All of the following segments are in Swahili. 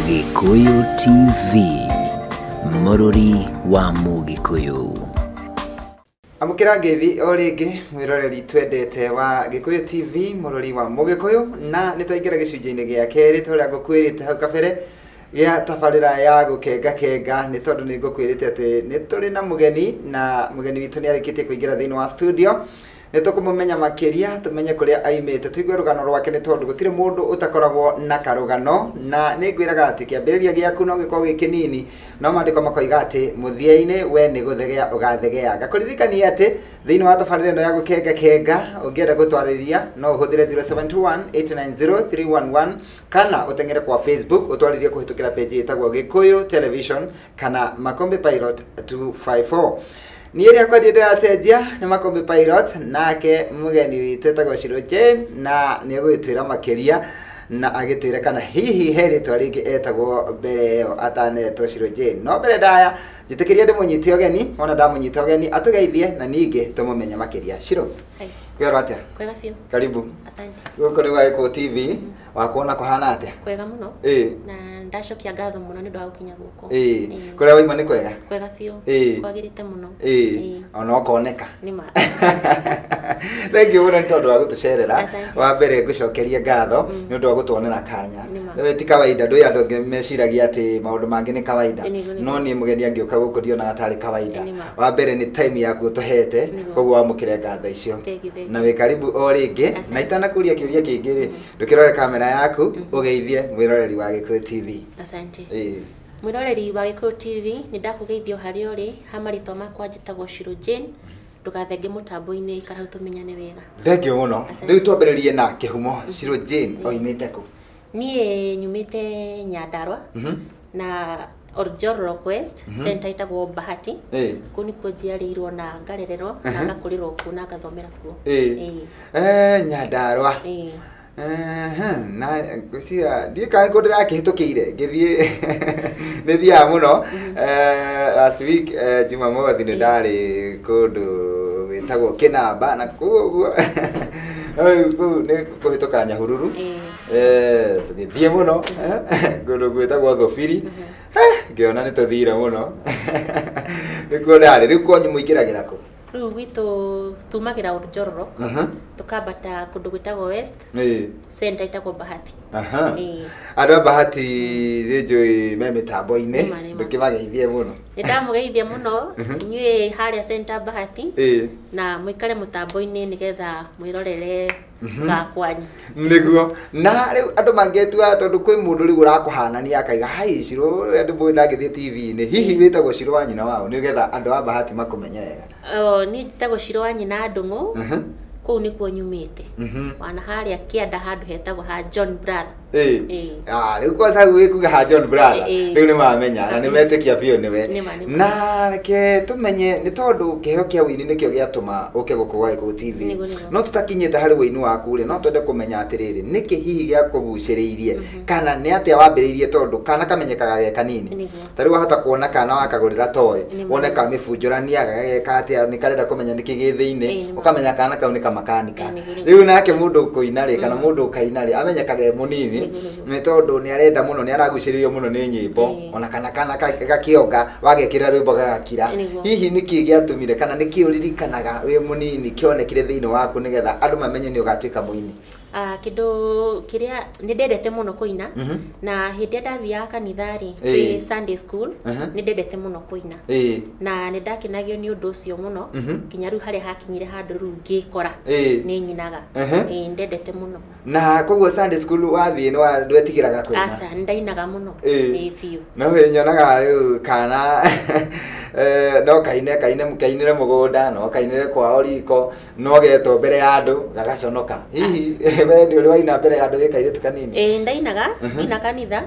Gikuyu TV, Mururi wa Mugikuyu. Amukira ngethi o ringi mwiroreri twendete wa Gikuyu TV, Mururi wa Mugikuyu, na nitwaingira gicunjĩ-inĩ gĩa kerĩ tũrĩa ngũkwĩrĩte hau kabere ya tabarĩra ya gũkenga nĩ tondũ nĩ ngũkwĩrĩte atĩ nĩ tũrĩ na mũgeni witũ nĩ arĩkĩtie kũingĩra thĩinĩ wa studio. Nĩtũkũmũmenya makĩria tumenye kũrĩa aimĩte, tũigue rũgano rwake nĩ tondũ gũtirĩ mũndũ ũtakoragwo na karũgano, na nĩngwĩraga atĩ kĩambĩrĩria gĩaku no gĩkorwo gĩ kĩnini, no maandĩko makoiga atĩ mũthia-inĩ we nĩ gũthegea ũgathegea. Ngakũririkania atĩ thĩinĩ wa tabarĩra ĩno ya gũkenga ũngĩenda gũtwarĩria no ũhũthĩre 0721890311 kana ũteng'ere kwa Facebook ũtwarĩrie kũhĩtũkĩra page ĩtagwo Gikuyu Television kana Makumbi Pilot 254. Niĩ rĩakwa ndĩracenjia nĩ Makumbi Pilot, nake mũgeni witũ etagwo Shiro na nĩ egũgĩtwĩra makĩria na agĩtwĩre kana hihi he rĩtwa rĩngĩ etagwo mbere ĩyo atanetwo Shiro. No mbere ndaya njĩtĩkĩria ndĩmũnyite ũgeni, ona ndamũnyita ũgeni atũgeithie na ningĩ tũmũmenye makĩria. Shiro, kwega atĩa? Kwega biũ. Karibu. Asante. Gũkũ nĩ gwa Gikuyu TV, wakuona kũhana atĩa? Kwega mũno. Na ndacokia ngatho mũno nĩ ũndũ wa gũkinya gũkũ. Kũrĩa waima nĩ kwega? Kwega biũ. Kwagĩrĩte mũno. Ona ũkoneka. Nĩma. Thank you mũno nĩ tondũ wa gũtũcerera. Wa mbere ngũcokerie ngatho nĩ ũndũ wa gũtuonera kanya. Wewe ti kawaida, ndũĩ andũ angĩ meciragia atĩ maũndũ mangĩ nĩ kawaida, no niĩ mũgeni angĩũka gũkũ ndionaga tarĩ kawaida. Wa mbere nĩ time yaku ũtũhete, koguo wamũkĩre ngatho icio. Na wĩ karibu o rĩngĩ, na itanakũria kĩũria kĩngĩ rĩ, ndũkĩrore kamera yaku ũgeithie mwĩroreri wa Gikuyu TV. Asante. Mwĩroreri wa Gikuyu TV nĩ ndakũgeithio harĩa ũrĩ, ha marĩtwa makwa njĩtagwo Shiro ndũgathenge mũtambo-inĩ ikara hau tũmenyane wega. Thengio mũno. Rĩu twambĩrĩrie na kĩhumo. Shiro oimĩte kũ? Niĩ nyumĩte Nyandarua na Orjoro West, center itagwo Bahati. Kũu nĩkuo njiarĩirwo na ngarererwo na ngakũrĩrwo kuo na ngathomera kuo. Nyandarua. Na ngũcia ndiĩ kana kũndũ ndĩrakĩhĩtũkĩire ngĩthiĩ nĩthiaga mũno. Last week Jumamothi nĩ ndarĩ kũndũ gwĩtagwo Kĩnamba na kũguo kũu nĩ kũhĩtũka Nyahururu. Tũgĩthiĩ mũno kũndũ gwĩtagwo Thobiri, ngĩona nĩ tũthire mũno. Nĩkuo ndarĩ. Rĩu kwanyu mũingĩragĩra kũ? Rĩu gwitũ tumagĩra Orjoro tukambata kũndũ gwĩtagwo West, center itagwo Bahati. Andũ a Bahati nĩ njũĩ me mĩtambo-inĩ, ndũkĩmageithie mũno. Nĩndamũgeithia mũno inyuĩ harĩa center Bahati, na mũikare mũtambo-inĩ nĩgetha mwĩrorere gakwanyu. Nĩguo. Na rĩu andũ mangĩtua tondũ kwĩ mũndũ rĩu ũrakũhanania akaiga hai Shiro andũ mbũĩ ndangĩthiĩ TV-inĩ, hihi wĩtagwo Shiro wa nyina wao nĩgetha andũ a Bahati makũmenye wega? Niĩ njĩtagwo Shiro wa nyina Ndung'u, kũu nĩkuo nyumĩte. Wana harĩa Kĩanda handũ hetagwo ha John Brother. Rĩu kwanza wĩkuga ha John Brother rĩu nĩ mamenya na nĩ metĩkia biũ nĩwe. Na reke tũmenye nĩ tondũ kĩheo kĩa wĩini nĩkĩo gĩatũma ũke gũkũ gwa Gikuyu TV, no tũtakinyĩte harĩ wĩini waku rĩ, no twende kũmenya atĩrĩrĩ nĩkĩ hihi gĩakũgucĩrĩirie kana nĩ atĩa wambĩrĩirie, tondũ kana kamenyekaga ge kanini. Ta rĩu wahota kuona kana wakagũrĩra toy wone kamĩbunjũrania gageka atĩa, nĩ karenda kũmenya nĩkĩ gĩ thĩinĩ, ũkamenya kana kau nĩ kamakanika. Rĩu nake mũndũ kũina rĩ kana mũndũ ũkaina rĩ amenyekaga mũnini nĩ tondũ nĩ arenda mũno, nĩ aragucĩrĩrio mũno nĩ nyĩmbo, ona kana gakĩonga wagekĩra rwĩmbo gagakira. Hihi nĩkĩ gĩatũmire kana nĩkĩ ũririkanaga wĩ mũnini kĩonekire thĩinĩ waku nĩgetha andũ mamenye nĩ ũgatuĩka mũini? Kĩndũ kĩrĩa nĩ ndendete mũno kũina, na hĩndĩ ndathiaga kanitha rĩ twĩ Sunday school nĩ ndendete mũno kũina, na nĩ ndakenagio nĩ ũndũ ũcio mũno nginya rĩu harĩa hakinyire handũ rĩu ngĩkora nĩ nyinaga. Ndendete mũno. Na koguo Sunday school wathiĩ nĩ ndwetigĩraga kũina? Aca nĩ ndainaga mũno biũ. No nyonaga rĩu kana no kainĩre mũgũnda, no kainĩre kwao riko, no getwo mbere ya andũ gagaconoka. Hihi we nĩ ũrĩ waina mbere ya andũ wĩ kairĩtu kanini? Ndainaga ngina kanitha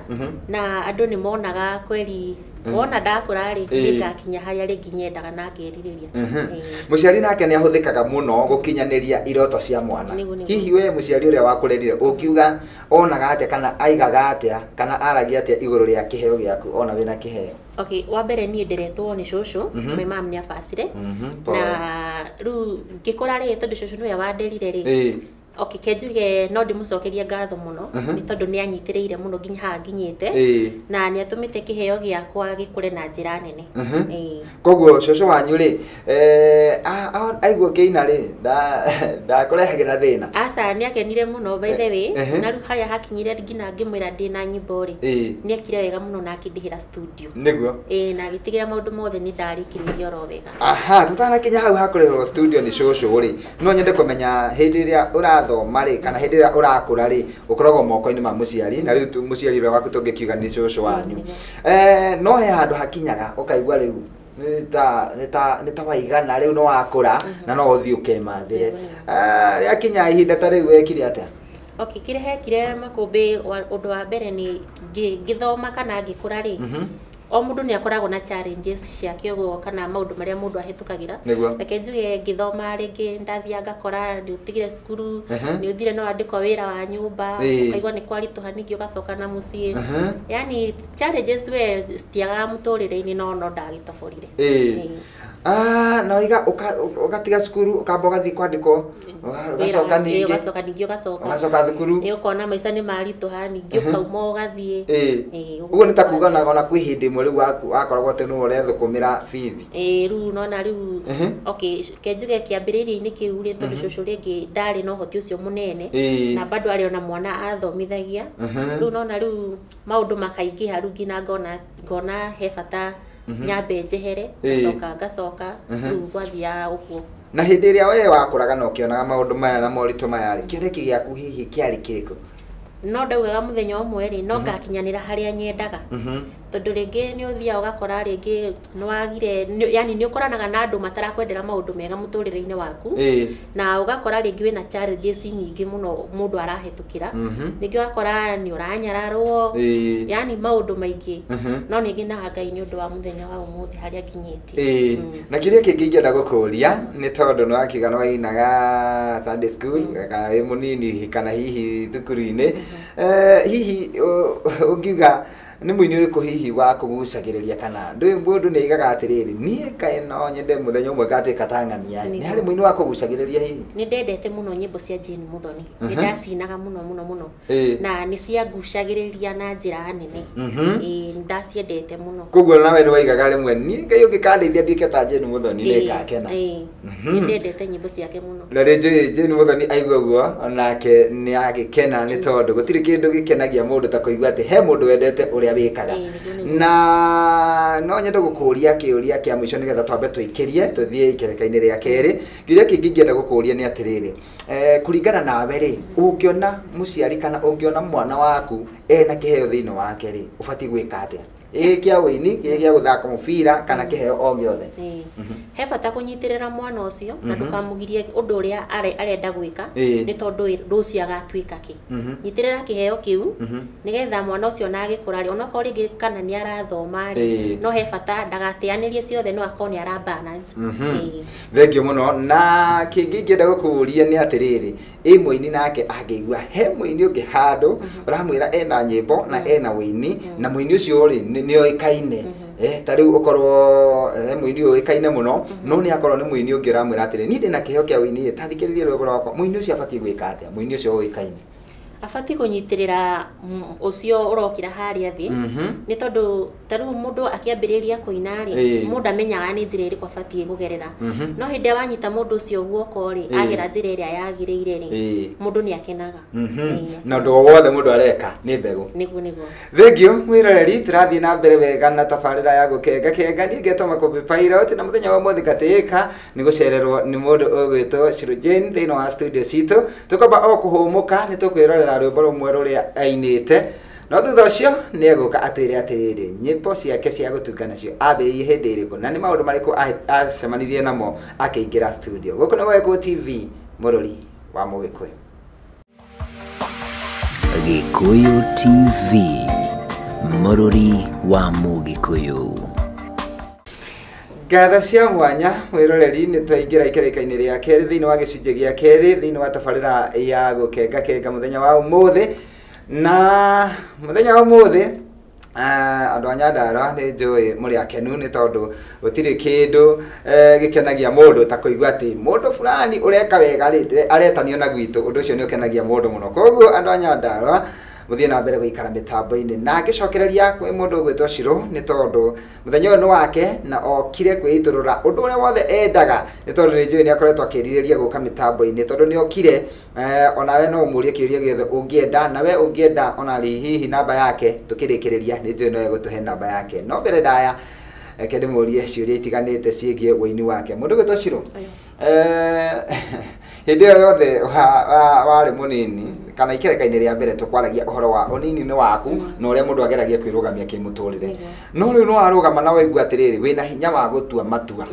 na andũ nĩ monaga kweri wona ndakũra rĩ ngakinya harĩa rĩngĩ nyendaga na ngerirĩria. Mũciari nake nĩ ahũthĩkaga mũno gũkinyanĩria iroto cia mwana. Hihi we mũciari ũrĩa wakũrerire ũkiuga onaga atĩa kana aigaga atĩa kana aragia atĩa igũrũ rĩa kĩheo gĩaku ona wĩna kĩheo? Okay, wa mbere niĩ nderetwo nĩ cũcũ, my mom nĩ abacire, na rĩu ngĩkũra rĩ tondũ cũcũ nĩwe wanderire rĩ Okay, kejuge no ndimucokerie ngatho muno ni tondu ni anyitireire muno nginya ha nginyite na ni atumite kiheo giakwa gikure na njira nene koguo coco wanyu ri aigwo keina ri da kurehagira thina asa ni akenire muno by the way na ru haria hakinyire nginya ngimwira ndi na nyimbo ri ni akire wega muno na akindihira studio niguo na gitigira maundu mothe ni ndarikirie oro wega tutana kinya hau hakurehwo studio ni coco ri no nyende kumenya hindi ria urathoma ri kana hindi ria urakura ri ukoragwo moko-ini ma muciari na riu muciari ro waku tungikiuga ni coco wanyu no he handu hakinyaga ukaigwa riu nita waigana riu no wakura na no uthii ukemathire ria kinya ihinda ta riu wekire atia okay kire hekire Makumbi undu wa mbere ni ngithoma kana ngikura ri o mundu ni akoragwo na challenges ciake ugo kana maundu maria mundu ahitukagira reke njuge ngithoma ringi ndathia ngakora ni utigire cukuru ni uthire no andiko wira wa nyumba ukaigwa ni kwarituha ningi ugacoka na mucii yani challenges we stiaga muturire-ini no ndagitoborire na iga ukatiga cukuru ukamba ugathii kwandiko ugacoka ningi ugacoka thukuru ukona maica ni marituha ningi ukauma ugathii uguo ni ta kuga ona kwi hindi imwe riu akoragwo ati no urethukumira bithi riu nona riu okay kenjuge kiambiriria-ini kiu ri tondu cucu ringi ndari no hoti ucio munene na bado ari ona mwana athomithagia riu nona riu maundu makaingiha riu ngina ngona he bata nyambe njehere ngacoka riu gwathia uguo na hindi ria we wakuraga no kionaga maundu maya na moritu maya ri kioneki giaku hihi kiari kiriku no ndaugaga muthenya umwe ri no ngakinyanira haria nyendaga tondu ringi ni uthia ugakora ringi nwagire yani ni ukoranaga na andu matarakwendera maundu mega muturire-ini waku na ugakora ringi wina challenges nyingi muno mundu arahetukira ningi ugakora ni uranyararwo yani maundu maingi no ningi na Ngai ni undu wa muthenya wa umuthi haria nginyiti na kiria kingi ingenda gukuria ni tondu no akiga no inaga Sunday school kana wi munini kana hihi thukuru-ini hihi ungiuga ni muini uriku hihi wa kugucagiriria kana mundu ni igaga atiriri nie kae no nyende muthenya umwe gatuika tang'ania ni hari muini wa kugucagiriria hihi ni ndendete muno nyimbo cia Jane Muthoni ni ndacinaga muno na ni cia gucagiriria na njira nene ndaciendete muno koguo nawe ni waigaga rimwe nie ngai ungikandeithia nduike ta Jane Muthoni ni ngakena ni ndendete nyimbo ciake muno na ringi Jane Muthoni aigua guo onake ni agikena ni tondu gutiri kindu gikenagia mundu ta kuigua ati he mundu wendete uria wikaga na no nyende gukuria kiuria kia mwisho nigetha twambe twikirie tuthie ikereka-ini ria keri kiuria kingi ngenda gukuria ni atiriri kuringana nawe ri ungiona muciari kana ungiona mwana waku ena kiheo thiini wake ri ubati gwika atia kia wini kia guthaka mubira kana kiheo o giothe he bata kunyitirira mwana ucio na ndukamugirie undu uria arenda gwika ni tondu rucio agatuika ki nyitirira kiheo kiu nigetha mwana ucio na agikura ri onako ringi kana ni arathoma ri no he bata ndagateanirie ciothe no akoni ara balance thengio muno na kingi ngenda gukuria ni atiriri muini nake angeigua he muini ungi handu uramwira ena nyimbo na ena wini na muini ucio ri ni oikaine tariu ukorwo muini oikaine muno no ni akorwo ni muini ungi uramwira atiri ni ndina kiheo kia wini tathikiririe rwimbo rwakwa muini ucio abati gwika atia muini ucio oikaine abati kunyitirira ucio urokira haria thi ni tondu tariu mundu akiambiriria kuina ri mundu amenyaga ni njira iriku abati kugerera no hindi wanyita mundu ucio guoko ri agera njira iria yagiriire ri mundu ni akenaga na ndu wothe mundu areka ni mbegu niguo thengio mwiroreri turathie na mbere wega na tabarira ya gukenga ni ngetwa Makumbi Pilot na muthenya wa muthi gatika ni gucererwo ni mundu ugwitwo Shiro thiini wa studio citu tukomba o kuhumuka ni tukwirorera rwimbo rumwe ruria ainite no thutha ucio ni eguka atwire atiriri nyimbo ciake cia gutungana cio ambiririe hindi iriku na ni maundu mariku acemanirie namo akiingira studio guku ni Gikuyu TV mururi wa Mugikuyu Gikuyu TV mururi wa Mugikuyu ngatho cia mwanya wiroreri ni twaingira ikereka-ini ria keri thiini wa gicunje gia keri thiini wa tabarira ya gukenga muthenya wa umuthi na muthenya wa umuthi Andu Nyandarua ni njui muri akenu ni tondu gutiri kindu gikenagia mundu ta kuigua ati mundu fulani ureka wega ri aretanio na gwitu undu ucio ni ukenagia mundu muno koguo andu Nyandarua muthie na mbere guikara mitambo-ini na ngicokereria kwi mundu gwitwo Shiro ni tondu muthenya uyu ni wake na okire kwiiturura undu uria wothe endaga ni tondu ni njui ni akoretwo akiririria guka mitambo-ini tondu ni okire onawe no umurie kiuria giothe ungienda nawe ungienda ona hihi namba yake tukirikiriria ni njui no egutuhe namba yake no mbere ndaya kende murie ciuria itiganite ciigie woini wake mundu gwitwo Shiro hindi yothe wari munini kana ikereka-ini ria mbere tukwaragia uhoro wa unini ni waku na uria mundu ageragia kwirugamia kimuturire no riu no arugama na waigua atiriri wina hinya wa gutua matua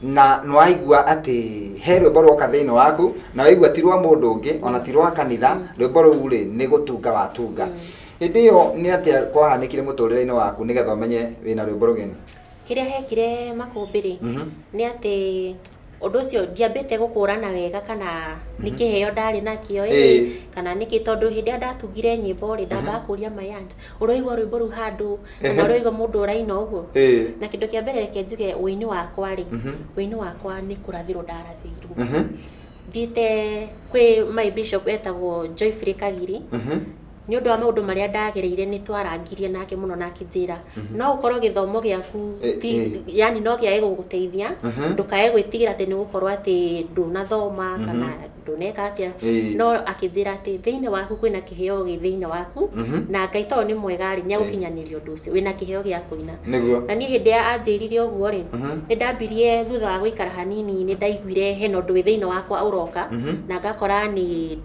na no waigua ati he rwimbo rwoka thiini waku na waigua ti rwa mundu ungi ona ti rwa kanitha rwimbo ruu ri ni gutunga watunga hindi iyo ni atia kwahanikire muturire-ini waku nigetha umenye wina rwimbo rugeni kiria hekire Makumbi ri ni ati undu ucio ndiambite gukurana wega kana nikiheo ndari nakio kana niki tondu hindi ndatungire nyimbo ri ndamba kuria mayant uroigwa rwimbo ru handu kana uroigwa mundu uraina uguo na kindu kia mbere reke njuge uini wakwa ri uini wakwa ni kurathirwo ndarathirwo thiite kwi my bishop etagwo Joyfrey Kagiri ni undu wa maundu maria ndagereire ni twarangirie nake muno na kinjira no ukorwo githomo giaku yani no giae guguteithia ndukae gwitigira ati ni gukorwo ati ndunathoma kana nduneka atia no akinjira ati thiini waku kwina kiheo gi thiini waku na Ngai to ni mwega ri nya gukinyaniria undu ucio wina kiheo gia kuina na ni hindi anjirire uguo ri ni ndambirie thutha wa guikara hanini ni ndaiguire heno ndu thiini wakwa uroka na ngakora ni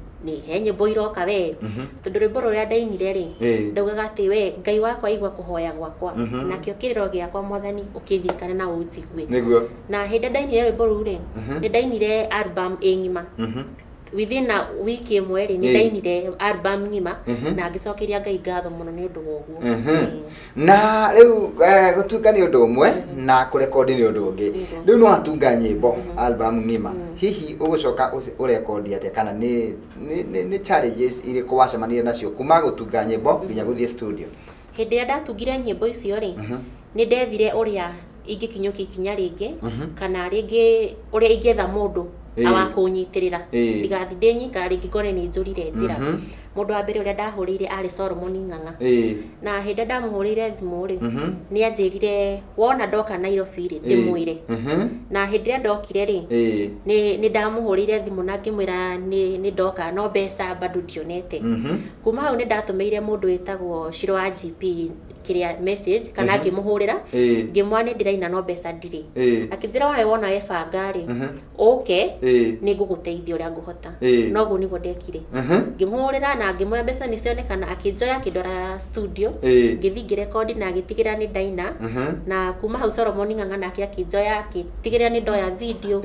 he nyimbo iroka we tondu rwimbo ruria ndainire ri ndaugaga ati we Ngai wakwa igua kuhoya gwakwa na kio kiriro giakwa Mwathani ukirikane na unjigue na hindi ndainire rwimbo ruu ri ni ndainire album ngima within a week imwe ri ni ndainire album ngima na ngicokeria Ngai ngatho muno ni undu woguo na riu gutunga ni undu umwe na kurekodi ni undu ungi riu no atunga nyimbo album ngima hihi ugucoka urekodi atia kana ni challenges iri kuwacemania nacio kuma gutunga nyimbo nginya guthie studio hindi ya ndatungire nyimbo icio ri ni ndethire uria ingikinyukia ikinya ringi kana ringi uria ingietha mundu awa kunyitirira ndigathi ndinyika ringi ngore ni njurire njira mundu wa mbere uria ndahurire ari Solomon Ng'ang'a na hindi ndamuhurire thimu ri ni anjirire wona ndoka Nairobi ri ndimwire na hindi ria ndokire ri ni ndamuhurire thimu na ngimwira ni ndoka no mbeca bado ndionete kuma hau ni ndatumeire mundu witagwo Shiro wa GP kiria message kana ngimuhurira ngimwane ndiraina no mbeca ndiri akinjira wona webanga ri okay ni nguguteithia uria nguhota no guo niguo ndekire ngimuhurira na ngimwe mbeca ni cionekana akinjoya kidora studio ngithi ngirekodi na gitigira ni ndaina na kuma hau Solomon Ng'ang'a nake akinjoya akitigira ni ndoya video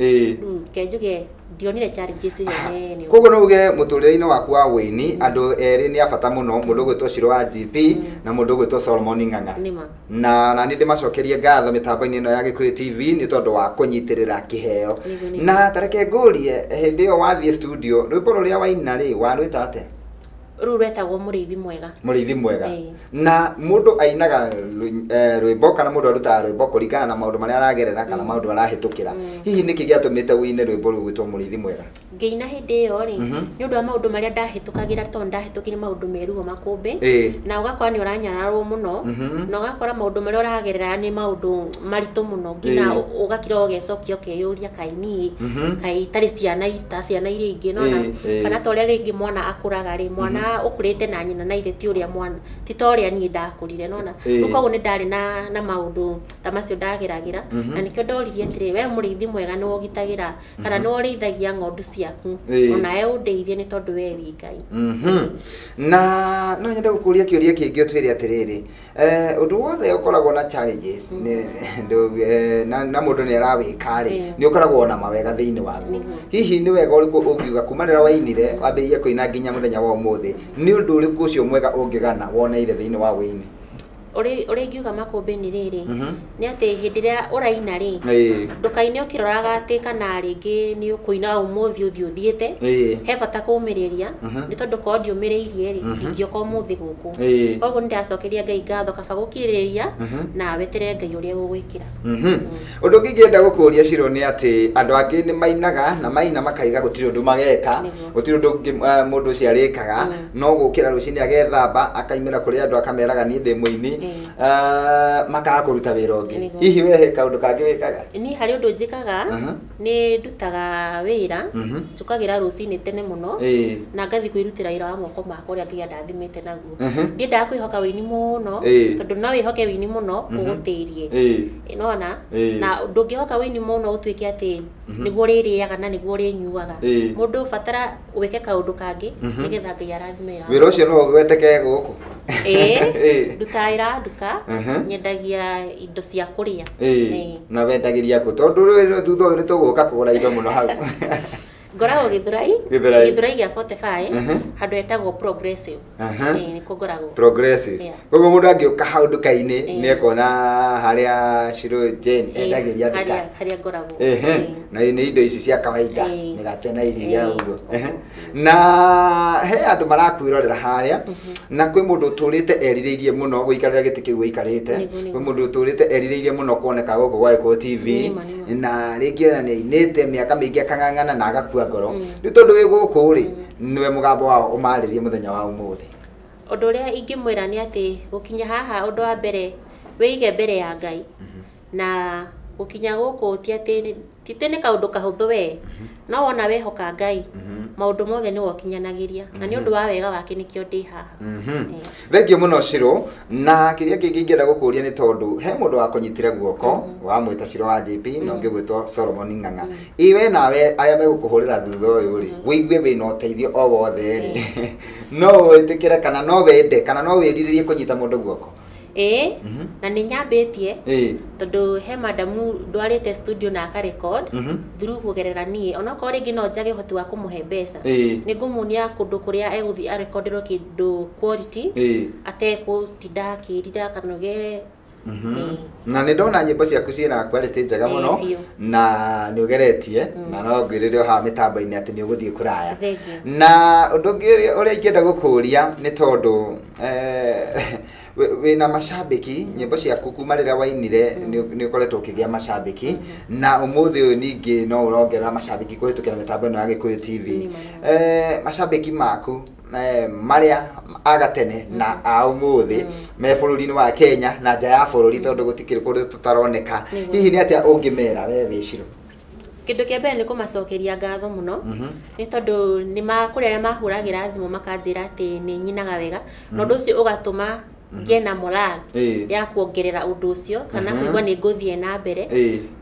kenjuge ndionire challenges yene koguo no uge muturire-ini waku wa wini andu eri ni abata muno mundu gwitwo Shiro wa GP na mundu gwitwo Solomon Ng'ang'a na ni ndimacokerie ngatho mitambo-ini ino ya Gikuyu TV ni tondu wa kunyitirira kiheo na tareke ngurie hindi iyo wathie studio rwimbo ruria waina ri warwita atia ru rwetagwo muriithi mwega na mundu ainaga rwimbo kana mundu arutaga rwimbo kuringana na maundu maria aragerera kana maundu arahitukira hihi niki giatumite wine rwimbo ru gwitwo muriithi mwega ngeina hindi iyo ri ni undu wa maundu maria ndahitukagira tondu ndahitukire maundu meruo Makumbi na ugakora ni uranyararwo muno na ugakora maundu maria uragerera ni maundu maritu muno ngina ugakira ugecokia ukeyuria kaini kai tari ciana iria ingi nona kana toria ringi mwana akuraga ri mwana ukurite na nyina na ithe ti uria mwana ti toria ni ndakurire nona ukoguo ni ndari na maundu ta macio ndageragira na nikio ndoririe atiri we muriithi mwega ni wogitagira kana ni worithagia ng'ondu ciaku ona e undeithie ni tondu we wi Ngai na no nyende gukuria kiuria kingi utwire atiriri undu wothe ukoragwo na challenges na mundu ni arawika ri ni ukoragwo na mawega thiini waku hihi ni wega uriku ungiuga kumanira wainire wambirie kuina nginya muthenya wa umuthi ni undu uriku ucio mwega ungigana woneire thiini wa wini ore ngiuga Makumbi ni riri ni ati hindiria uraina ri ndukaine ukiroraga ati kana ringi ni ukuina umuthi uthiuthite he bata kumiriria ni tondu ko ndiumiriirie ri ndingioka umuthi guku koguo ndacokeria Ngai ngatho kaba gukiriria na wetere Ngai uria gugwikira undu ngienda gukuria Shiro ni ati andu angi ni mainaga na maina makaiga gutiri undu mageka gutiri undu mundu ucio arikaga no gukira rucini agethamba akaimira kuri andu akameraga ni ndi muini makaga kuruta wira ungi hihi we kaundu kangi wikaga ni hari undu njikaga ni ndutaga wira njukagira rucini tene muno na ngathi kwirutira wira wa moko makwa uria ngia ndathimite naguo ndiendaga kwihoka wini muno tondu no wihoke wini muno ugutirie inona na ndungihoka wini muno utwike ati niguo ririaga na niguo rinyuaga mundu fatara wike kaundu kangi nigetha Ngai arathimira wira ucio no gweteke guku ndutaira nduka nyendagia indo cia kuria na wendagiria ku tondu rwe thutha uyu ni tuguka kugura indo muno hau ngoragwo githurai gia 45 handu etagwo progressive ni kugoragwo progressive koguo mundu angiuka hau nduka-ini ni ekona haria Shiro Jane endagiria nduka haria ngoragwo na ni indo ici cia kawaida migate na iria uguo na he andu marakwirorera haria na kwi mundu turite eririirie muno guikarira giti kiu guikarite kwi mundu turite eririirie muno kuoneka guku gwa Gikuyu TV na ringi na ni inite miaka mingi akang'ang'ana na agakua ngoro ni tondu wi guku ri niwe mugambo wao umaririe muthenya wa umuthi undu uria ingimwira ni ati gukinya haha undu wa mbere wige mbere ya Ngai na gukinya guku ti ati titene kaundu kahuthu we no wona wehoka Ngai maundu mothe ni wokinyanagiria na ni undu wa wega wake nikio ndi haha thengio muno Shiro na kiria kingi ngenda gukuria ni tondu he mundu wa kunyitire guoko wa mwita Shiro wa JP na ungi gwitwo Solomon Ng'ang'a iwe nawe aria megukuhurira thutha uyu ri wigue wina uteithio o wothe ri no witikire kana no wende kana no wiriririe kunyita mundu guoko na ni nyambitie tondu he madamu ndwarite studio na aka record through kugerera nie ona ko ringi no njage hoti wa kumuhe mbeca ni ngumunia kundu kuria eguthi a recorderwo kindu quality ate gutinda kirira kanogere na ni ndona nyimbo ciaku ciina quality njega muno na ni ugeretie na no ngwirire ha mitambo-ini ati ni uguthie kuraya na undu uria ingenda gukuria ni tondu wina mashabiki nyimbo ciaku kuma riria wainire ni ukoretwo ukigia mashabiki na umuthi uyu ningi no urongera mashabiki kuhitukira mitambo ino ya Gikuyu TV mashabiki maku maria agatene na a umuthi me bururi-ini wa Kenya na nja ya bururi tondu gutikiri kundu tutaroneka hihi ni atia ungimera we wi Shiro kindu kia mbere ni kumacokeria ngatho muno ni tondu ni makuria mahuragira thimu makanjira ati ni nyinaga wega no ndu ucio ugatuma ngena moral ya kuongerera undu ucio kana kuigwa ni nguthie na mbere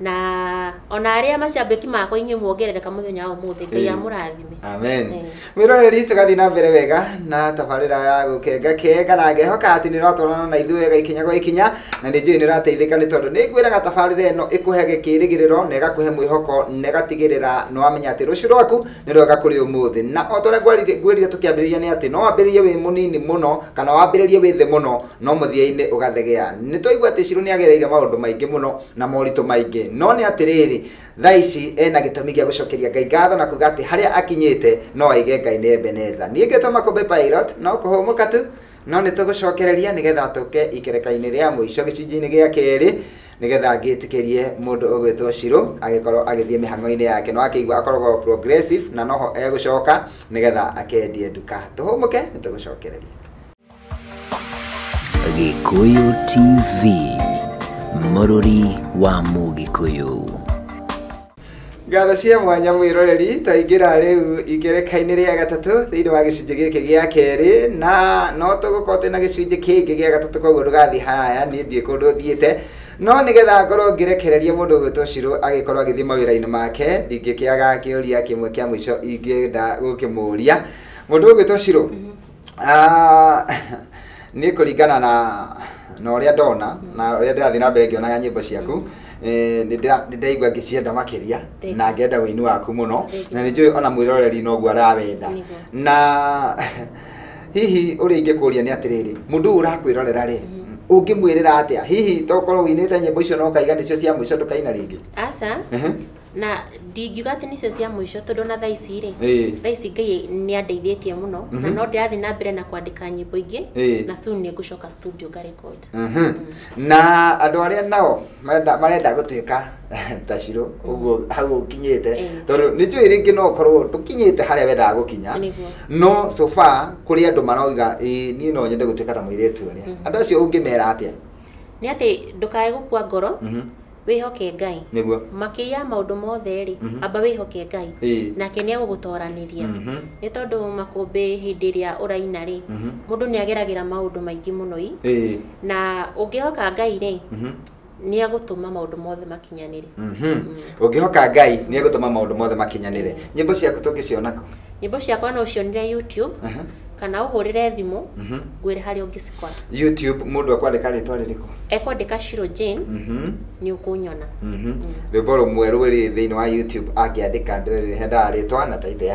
na ona aria macambiki makwa inyu muongerereka muthenya wa umuthi Ngai amurathime amen mwiroreri tugathi na mbere wega na tabarira ya gukenga kenga na ngehoka ati ni rotwarana na ithuĩ wega ikinya gwa ikinya na ni njui ni rateithika ni tondu ni ngwiraga tabarira ino ikuhe gikirigiriro na igakuhe mwihoko na igatigirira no amenya ati rucio rwaku ni rwega kuri umuthi na otore gwirire tukiambiriria ni ati no wambiririe wi munini muno kana wambiririe wi thi muno no muthia-ini ugathegea ni toigua ati Shiro ni agereire maundu maingi muno na moritu maingi no ni atiriri thaici ena gitumi gia gucokeria Ngai ngatho na kuga ati haria akinyite no aige Ngai ni Ebeneza ni ngetwa Makumbi pilot no kuhumuka tu no ni tugucokereria nigetha tuke ikereka-ini ria muico gicunjĩ-ini gia keri nigetha ngitikirie mundu ugwitwo Shiro agikorwo agithie mihango-ini yake no akigwa akoragwo progressive na noho egucoka nigetha akendie nduka tuhumuke ni tugucokereria Gikuyu TV, Mururi wa Mugikuyu. Ngatho cia mwanya mwiroreri twaingira riu igereka-ini ria gatatu thiini wa gicunjĩ giki gia keri na no tugukorwo twina gicunjĩ kingi gia gatatu koguo ndugathi haraya ni ndie kundu thiite no nigetha ngorwo ngirekereria mundu gwitwo Shiro agikorwo agithie mawira-ini make ndingikiaga kiuria kimwe kia mwico ingenda gukimuria mundu gwitwo Shiro ni kuringana na uria ndona na uria ndirathi na mbere ngionaga nyimbo ciaku ni ndaigua ngicienda makiria na ngenda wini waku muno na ni njui ona mwiroreri no guo arawenda na hihi uri ingikuria ni atiriri mundu urakwirorera ri ungimwirira atia hihi tokorwo winite nyimbo icio no kaiga nicio cia mwisho ndukaina ringi asa na ndingiuga ati nicio cia mwisho tondu na thaici ri thaici ngai ni andeithĩtie muno na no ndirathi na mbere na kwandika nyimbo ingi na soon ni ngucoka studio ga record na andu aria nao marenda gutuika ta Shiro uguo hau ukinyite tondu ni njui ringi no korwo ndukinyite haria wendaga gukinya no so far kuri andu maroiga ni no nyende gutuika ta muiretu aria andu acio ungimera atia ni ati ndukae gukua ngoro wihoke Ngai niguo makiria maundu mothe ri amba wihoke Ngai nake ni agugutoraniria ni tondu Makumbi hindi ria uraina ri mundu ni ageragira maundu maingi muno na ungihoka Ngai ri ni agutuma maundu mothe makinyanire ungihoka Ngai ni agutuma maundu mothe makinyanire nyimbo ciaku tungiciona nyimbo ciakwa no cionire YouTube kana uhurire thimu gwire hari ungicikora YouTube mundu akwandika ritwa ririko ekwandika Shiro Jane ni ukunyona rwimbo rumwe rwiri thiini wa YouTube akiandika ndwiri henda ritwa na taite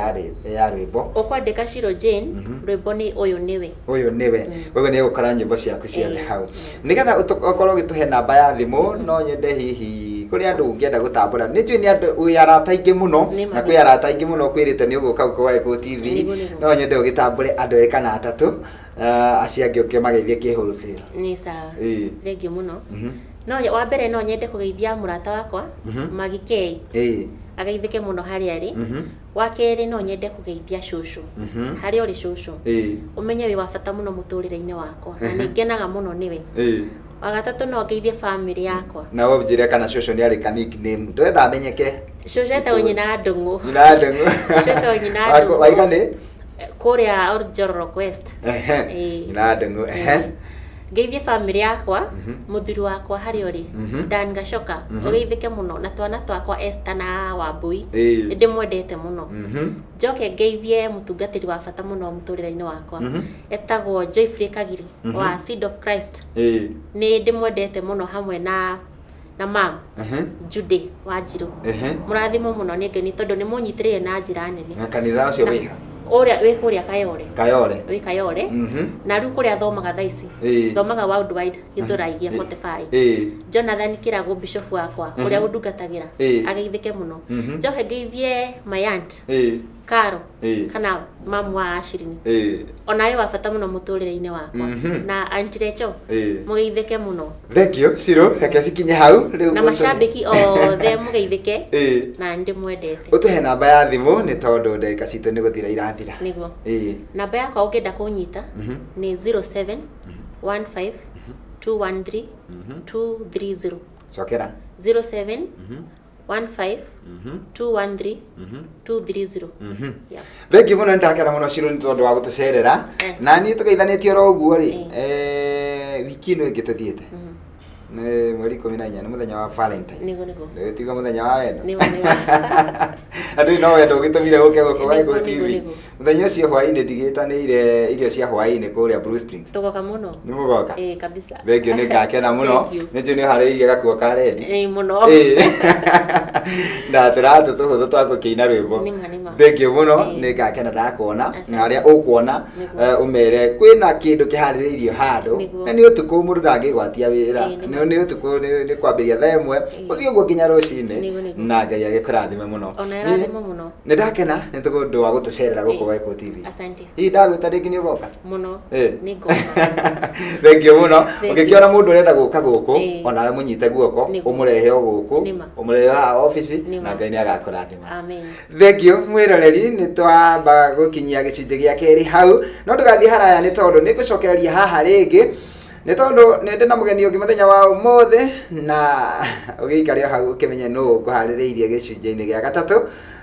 ya rwimbo ukwandika Shiro Jane rwimbo ni uyu niwe koguo ni gukora nyimbo ciaku ciothe hau nigetha ukorwo gituhe namba ya thimu no nyende hihi kuri andu ungienda gutambura ni njui ni andu yarata ingi muno na kwi yarata ingi muno kwirite ni uguka kwa Gikuyu TV no nyende ugitambure andu eri kana atatu aciangi ukimageithie kihurusira ni sawa thengiũ muno no wa mbere no nyende kugeithia murata wakwa Magikei ageithike muno hari ari wa keri no nyende kugeithia cucu hari uri cucu umenye wi wa bata muno muturire-ini wakwa na ningenaga muno niwe wa gatatu no ngeithie family yakwa na wonjire kana cucu ni ari ka nickname twenda amenyeke cucu etagwo nyina ndungu cucu etagwo nyina ndungu waigani kuria Orjoro West nyina ndungu ngeithie family yakwa muthuri wakwa hari uri Dan Gacoka ugeithike muno na twana twakwa Esther na Wambui ndimwendete muno njoke ngeithie mutungatiri wa bata muno muturire-ini wakwa etagwo Joyfrey Kagiri wa Seed of Christ ni ndimwendete muno hamwe na mam Jude Wanjiru murathimo muno ni ngeni tondu ni munyitirire na njira nene kanitha ucio wiha oria we kuria Kayore we Kayore na ru kuria thomaga thaici thomaga worldwide githuraigia 45 Jonathan Kirago bishop wakwa kuria undungatagira ageithike muno njoke ngeithie my aunt Karo kana mamu wa Ashirini onayo wa bata muno muturire-ini wakwa na auntie Recho mugeithike muno thank you Shiro reke cikinye hau riu na mashabiki othe mugeithike na ndimwendete utuhe namba ya thimu ni tondu ndagika citu ni guthira irathira niguo namba yakwa ungienda kunyita ni 07 15 213 230 cokera 07 15 213 230 thank you muno ndakera muno Shiro ni tondu wa gutucerera na ni tugeithanĩtie ro uguo ri wiki ino ingi tuthiete ni mweri 14 ni muthenya wa Valentine nigo tiga muthenya wa wendo nigo andu no wendo ugitumire guke guko wa Gikuyu TV muthenya ucio hwaini ndigitanire irio cia hwaini kuria Blue Springs tugoka muno ni mugoka kabisa thank you ni ngakena muno ni njui ni hariirie gakuo ka redi muno na turatu tuhuthu twa gukiina rwimbo thank you muno ni ngakena ndakuona na aria ukuona umere kwina kindu kihaririirio handu na ni utuku mundu ndangigwatia wira ni utuku ni kwambiria thaa imwe uthie uguo nginya rucini na Ngai agikurathime muno ni ndakena ni tugundu wa gutucerera guku wa Gikuyu TV asante hii ndagwita ringi ni ugoka muno ni ngoka thank you muno ungikiona mundu urenda guka guku onawe munyite guoko umurehe guku umurehe ha office na Ngai ni agakurathima amen thank you mwiroreri ni twamba gukinyia gicunje gia keri hau no ndugathie haraya ni tondu ni gucokereria haha ringi ni tondu nende na mugeni ungi muthenya wa umothe na ugikaria hau ukimenye no nguhaririirie gicunje-ini gia gatatu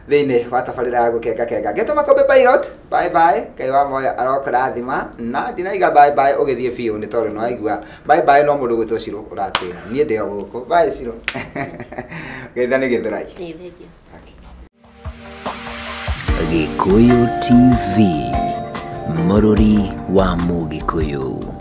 thiini wa tabarira ya gukenga geto Makumbi pilot bye bye Ngai wa moyo arokurathima na ndinaiga bye bye ugithie biu ni tondu no aigua bye bye no mundu gwitwo Shiro uratira nie ndio guku bye Shiro geithani githurai thank you Gikuyu TV, Morori wa Mugikuyu.